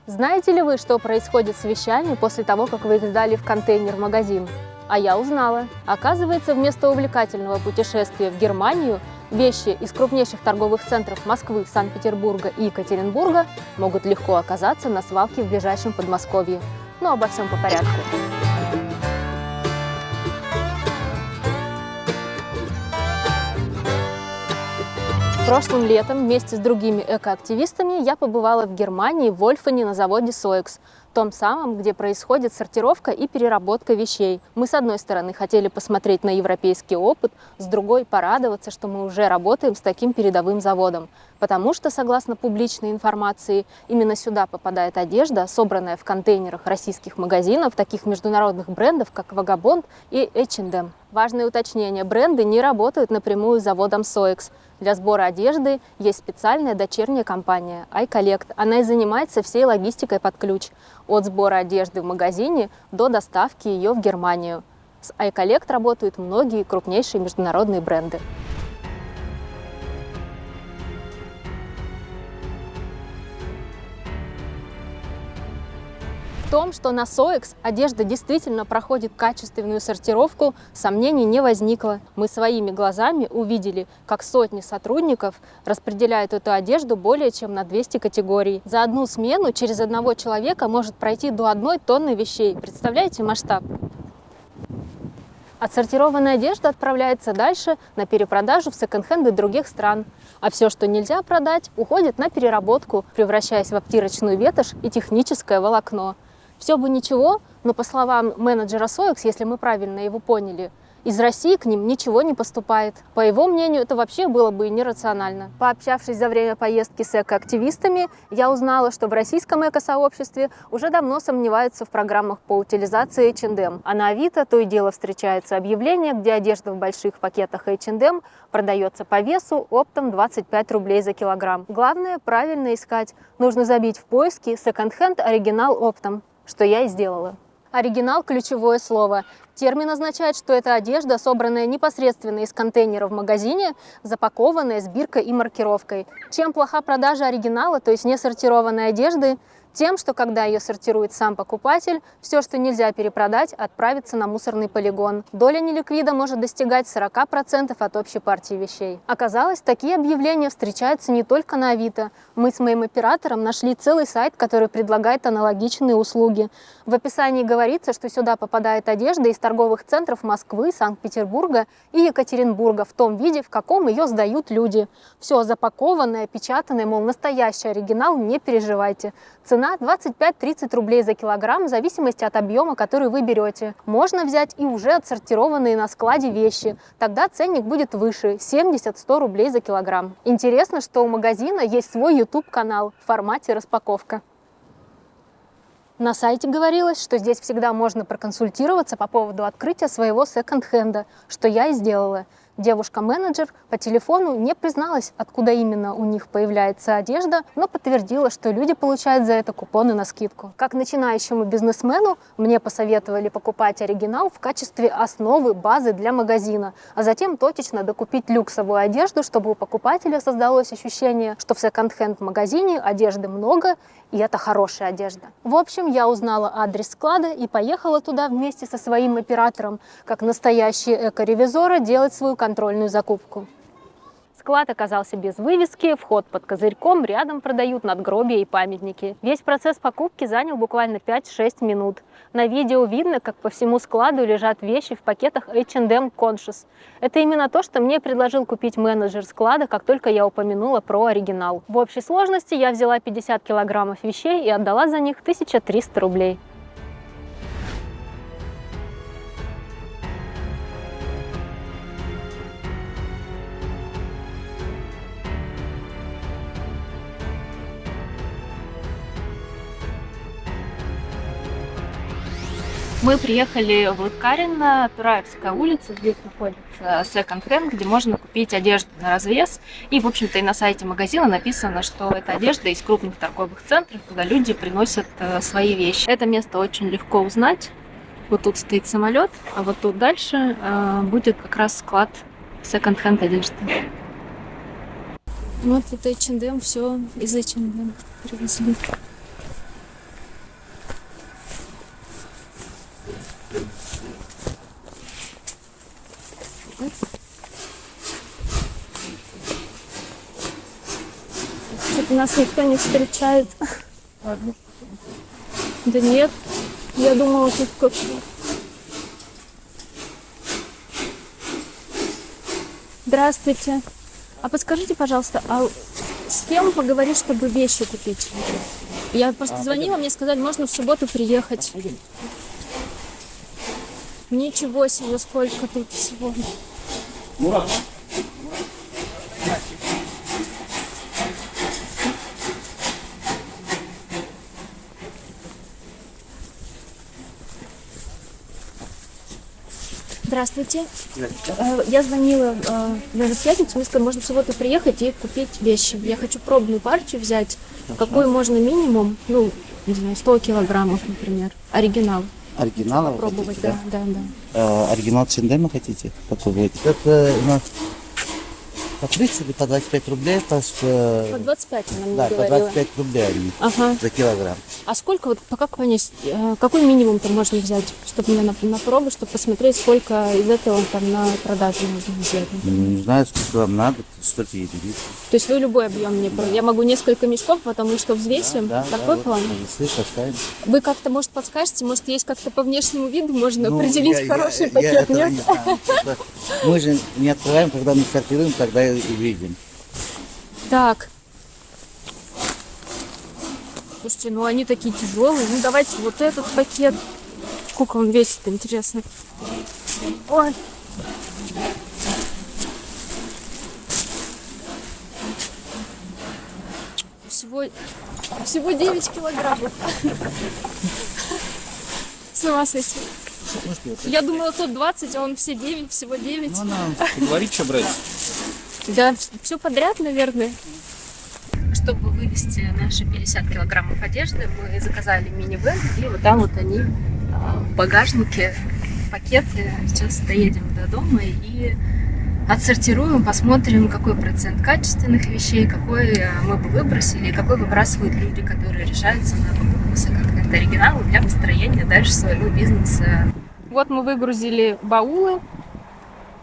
Знаете ли вы, что происходит с вещами после того, как вы их сдали в контейнер в магазин? А я узнала. Оказывается, вместо увлекательного путешествия в Германию вещи из крупнейших торговых центров Москвы, Санкт-Петербурга и Екатеринбурга могут легко оказаться на свалке в ближайшем Подмосковье. Но обо всем по порядку. Прошлым летом вместе с другими экоактивистами я побывала в Германии, в Вольфене, на заводе Соекс, том самом, где происходит сортировка и переработка вещей. Мы, с одной стороны, хотели посмотреть на европейский опыт, с другой – порадоваться, что мы уже работаем с таким передовым заводом. Потому что, согласно публичной информации, именно сюда попадает одежда, собранная в контейнерах российских магазинов, таких международных брендов, как Vagabond и H&M. Важное уточнение – бренды не работают напрямую с заводом Соекс. Для сбора одежды есть специальная дочерняя компания iCollect. Она и занимается всей логистикой под ключ. От сбора одежды в магазине до доставки ее в Германию. С iCollect работают многие крупнейшие международные бренды. В том, что на Соекс одежда действительно проходит качественную сортировку, сомнений не возникло. Мы своими глазами увидели, как сотни сотрудников распределяют эту одежду более чем на 200 категорий. За одну смену через одного человека может пройти до 1 тонны вещей. Представляете масштаб? Отсортированная одежда отправляется дальше на перепродажу в секонд-хенды других стран. А все, что нельзя продать, уходит на переработку, превращаясь в обтирочную ветошь и техническое волокно. Все бы ничего, но по словам менеджера Соекс, если мы правильно его поняли, из России к ним ничего не поступает. По его мнению, это вообще было бы нерационально. Пообщавшись за время поездки с экоактивистами, я узнала, что в российском экосообществе уже давно сомневаются в программах по утилизации H&M. А на Авито то и дело встречаются объявления, где одежда в больших пакетах H&M продается по весу оптом 25 рублей за килограмм. Главное, правильно искать. Нужно забить в поиске «секонд-хенд оригинал оптом», что я и сделала. Оригинал – ключевое слово. Термин означает, что это одежда, собранная непосредственно из контейнера в магазине, запакованная с биркой и маркировкой. Чем плоха продажа оригинала, то есть несортированной одежды? Тем, что когда ее сортирует сам покупатель, все, что нельзя перепродать, отправится на мусорный полигон. Доля неликвида может достигать 40% от общей партии вещей. Оказалось, такие объявления встречаются не только на Авито. Мы с моим оператором нашли целый сайт, который предлагает аналогичные услуги. В описании говорится, что сюда попадает одежда из торговых центров Москвы, Санкт-Петербурга и Екатеринбурга в том виде, в каком ее сдают люди. Все запакованное, печатанное, мол, настоящий оригинал, не переживайте. Цена 25-30 рублей за килограмм в зависимости от объема, который вы берете. Можно взять и уже отсортированные на складе вещи. Тогда ценник будет выше – 70-100 рублей за килограмм. Интересно, что у магазина есть свой YouTube-канал в формате распаковка. На сайте говорилось, что здесь всегда можно проконсультироваться по поводу открытия своего секонд-хенда, что я и сделала. Девушка-менеджер по телефону не призналась, откуда именно у них появляется одежда, но подтвердила, что люди получают за это купоны на скидку. Как начинающему бизнесмену мне посоветовали покупать оригинал в качестве основы, базы для магазина, а затем точечно докупить люксовую одежду, чтобы у покупателя создалось ощущение, что в секонд-хенд магазине одежды много, и это хорошая одежда. В общем, я узнала адрес склада и поехала туда вместе со своим оператором, как настоящие эко-ревизоры, делать свою контрольную закупку. Склад оказался без вывески, вход под козырьком, рядом продают надгробия и памятники. Весь процесс покупки занял буквально 5-6 минут. На видео видно, как по всему складу лежат вещи в пакетах H&M Conscious. Это именно то, что мне предложил купить менеджер склада, как только я упомянула про оригинал. В общей сложности я взяла 50 килограммов вещей и отдала за них 1300 рублей. Мы приехали в Лыткарино, Тураевская улица, здесь находится секонд-хенд, где можно купить одежду на развес. И, в общем-то, и на сайте магазина написано, что это одежда из крупных торговых центров, куда люди приносят свои вещи. Это место очень легко узнать. Вот тут стоит самолет, а вот тут дальше будет как раз склад секонд-хенд одежды. Вот это H&M, все из H&M привезли. Нас никто не встречает. Да нет, я думала, тут как... Здравствуйте. А подскажите, пожалуйста, а с кем поговорить, чтобы вещи купить? Я просто звонила, мне сказали, можно в субботу приехать. Ничего себе, сколько тут всего. Здравствуйте. Я звонила наверное, в пятницу, мне сказали, можно в субботу приехать и купить вещи. Я хочу пробную партию взять. Какой можно минимум? Ну, не знаю, 100 килограммов, например. Оригинал. Оригинал Пробовать, хотите, да. Оригинал Чендема хотите попробовать? Это у нас по 30 или по 25 рублей, По 25 она мне да, по говорила. 25 рублей они Ага. за килограмм. А сколько, вот как понять, какой минимум-то можно взять, чтобы мне на пробу, чтобы посмотреть, сколько из этого там на продажу можно взять? Не знаю, сколько вам надо, столько единиц. То есть вы любой объем мне я могу несколько мешков, потому что взвесим. Такой вот, план? весы поставим. Вы как-то, может, подскажете, может, есть как-то по внешнему виду можно Ну, определить хороший пакет, этого нет? не знаю. Мы же не открываем, когда мы сортируем, тогда и видим. Так. Слушайте, ну они такие тяжелые. Ну давайте вот этот пакет. Сколько он весит, интересно. Ой. Всего 9 килограммов. С ума сойти. Я думала, тот 20, а он все 9, всего 9. Ну, говорить, что брать. Да, все подряд, наверное. Чтобы вывести наши 50 килограммов одежды, мы заказали мини-вэн, и вот там вот они в багажнике, пакеты. Сейчас доедем до дома и отсортируем, посмотрим, какой процент качественных вещей, какой мы бы выбросили, какой выбрасывают люди, которые решаются на покупку секонд-хенд оригинала для построения дальше своего бизнеса. Вот мы выгрузили баулы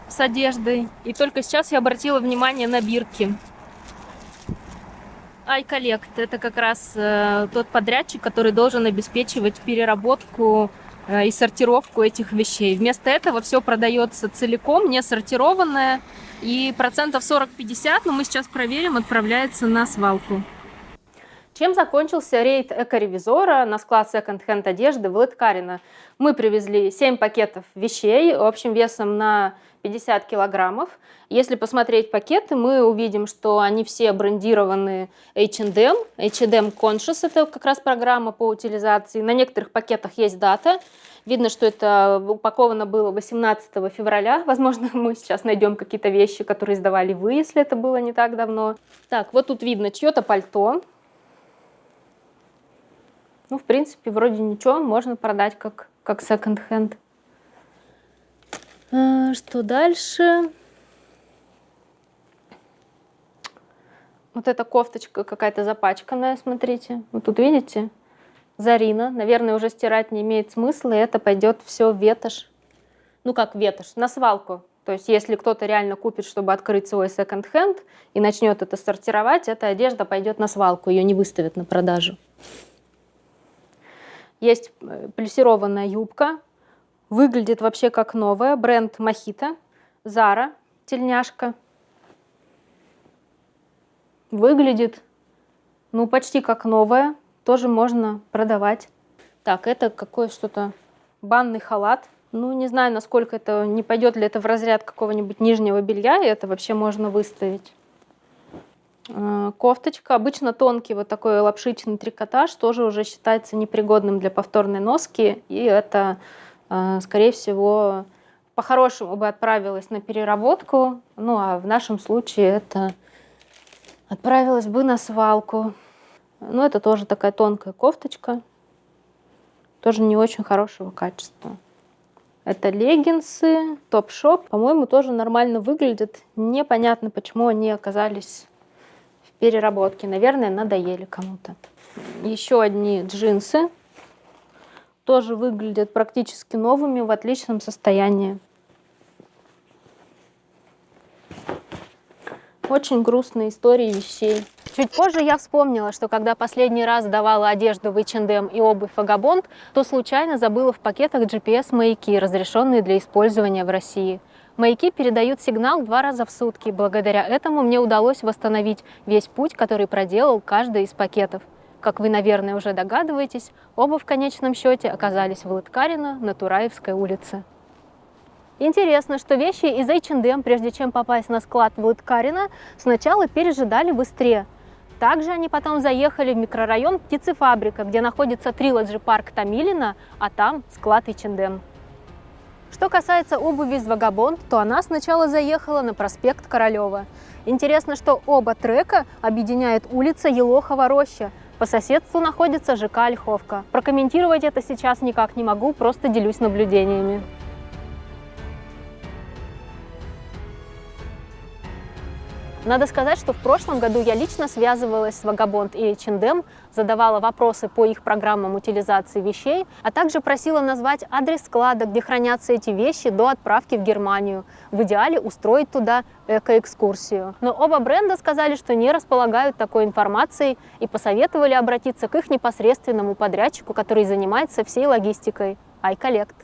с одеждой, и только сейчас я обратила внимание на бирки. iCollect – это как раз тот подрядчик, который должен обеспечивать переработку и сортировку этих вещей. Вместо этого все продается целиком, не сортированное, и процентов 40-50, но мы сейчас проверим, отправляется на свалку. Чем закончился рейд эко-ревизора на склад секонд-хенд одежды в Лыткарино? Мы привезли 7 пакетов вещей общим весом на 50 килограммов. Если посмотреть пакеты, мы увидим, что они все брендированы H&M. H&M Conscious – это как раз программа по утилизации. На некоторых пакетах есть дата. Видно, что это упаковано было 18 февраля. Возможно, мы сейчас найдем какие-то вещи, которые сдавали вы, если это было не так давно. Так, вот тут видно чье-то пальто. Ну, в принципе, вроде ничего, можно продать как секонд-хенд. Что дальше? Вот эта кофточка какая-то запачканная, смотрите. Вот тут видите? Зарина. Наверное, уже стирать не имеет смысла, и это пойдет все в ветошь. Ну, как ветошь, на свалку. То есть, если кто-то реально купит, чтобы открыть свой секонд-хенд и начнет это сортировать, эта одежда пойдет на свалку, ее не выставят на продажу. Есть плессированная юбка. Выглядит вообще как новая. Бренд Мохито. Zara. Тельняшка. Выглядит, ну, почти как новая. Тоже можно продавать. Так, это какое что-то... Банный халат. Ну, не знаю, насколько это... Не пойдет ли это в разряд какого-нибудь нижнего белья. И это вообще можно выставить. Кофточка, обычно тонкий вот такой лапшичный трикотаж, тоже уже считается непригодным для повторной носки, и это, скорее всего, по-хорошему бы отправилось на переработку, ну а в нашем случае это отправилось бы на свалку. Ну это тоже такая тонкая кофточка, тоже не очень хорошего качества. Это леггинсы, топ-шоп, по-моему, тоже нормально выглядят, непонятно, почему они оказались переработки. Наверное, надоели кому-то. Еще одни джинсы. Тоже выглядят практически новыми, в отличном состоянии. Очень грустные истории вещей. Чуть позже я вспомнила, что когда последний раз давала одежду в H&M и обувь Vagabond, то случайно забыла в пакетах GPS-маяки, разрешенные для использования в России. Маяки передают сигнал 2 раза в сутки. Благодаря этому мне удалось восстановить весь путь, который проделал каждый из пакетов. Как вы, наверное, уже догадываетесь, оба в конечном счете оказались в Лыткарино на Тураевской улице. Интересно, что вещи из H&M, прежде чем попасть на склад в Лыткарино, сначала пережидали в Истре. Также они потом заехали в микрорайон Птицефабрика, где находится Trilogy парк Томилино, а там склад H&M. Что касается обуви из Vagabond, то она сначала заехала на проспект Королева. Интересно, что оба трека объединяет улица Елохова роща. По соседству находится ЖК Ольховка. Прокомментировать это сейчас никак не могу, просто делюсь наблюдениями. Надо сказать, что в прошлом году я лично связывалась с Vagabond и H&M, задавала вопросы по их программам утилизации вещей, а также просила назвать адрес склада, где хранятся эти вещи до отправки в Германию. В идеале устроить туда эко-экскурсию. Но оба бренда сказали, что не располагают такой информацией и посоветовали обратиться к их непосредственному подрядчику, который занимается всей логистикой – iCollect.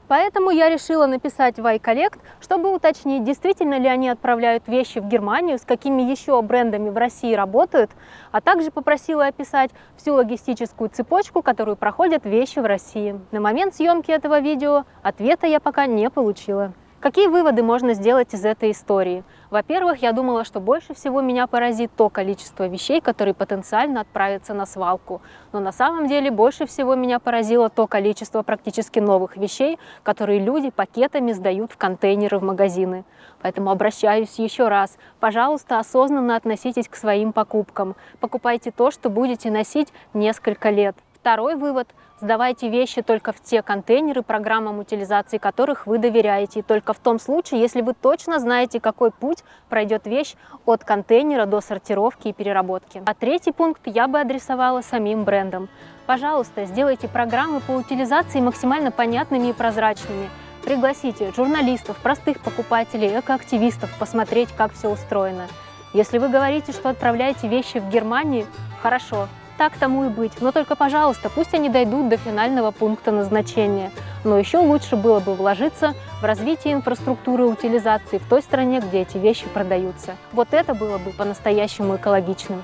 Поэтому я решила написать в iCollect, чтобы уточнить, действительно ли они отправляют вещи в Германию, с какими еще брендами в России работают, а также попросила описать всю логистическую цепочку, которую проходят вещи в России. На момент съемки этого видео ответа я пока не получила. Какие выводы можно сделать из этой истории? Во-первых, я думала, что больше всего меня поразит то количество вещей, которые потенциально отправятся на свалку. Но на самом деле больше всего меня поразило то количество практически новых вещей, которые люди пакетами сдают в контейнеры в магазины. Поэтому обращаюсь еще раз. Пожалуйста, осознанно относитесь к своим покупкам. Покупайте то, что будете носить несколько лет. Второй вывод. Сдавайте вещи только в те контейнеры, программам утилизации которых вы доверяете. И только в том случае, если вы точно знаете, какой путь пройдет вещь от контейнера до сортировки и переработки. А третий пункт я бы адресовала самим брендам. Пожалуйста, сделайте программы по утилизации максимально понятными и прозрачными. Пригласите журналистов, простых покупателей, экоактивистов посмотреть, как все устроено. Если вы говорите, что отправляете вещи в Германию, хорошо. Так тому и быть, но только, пожалуйста, пусть они дойдут до финального пункта назначения. Но еще лучше было бы вложиться в развитие инфраструктуры утилизации в той стране, где эти вещи продаются. Вот это было бы по-настоящему экологичным.